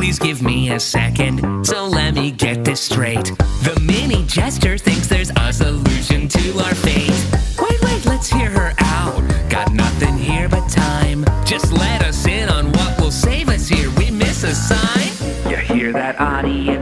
Please give me a second, so let me get this straight. The mini jester thinks there's a solution to our fate. Wait, let's hear her out. Got nothing here but time. Just let us in on what will save us here. We miss a sign. You hear that, audience?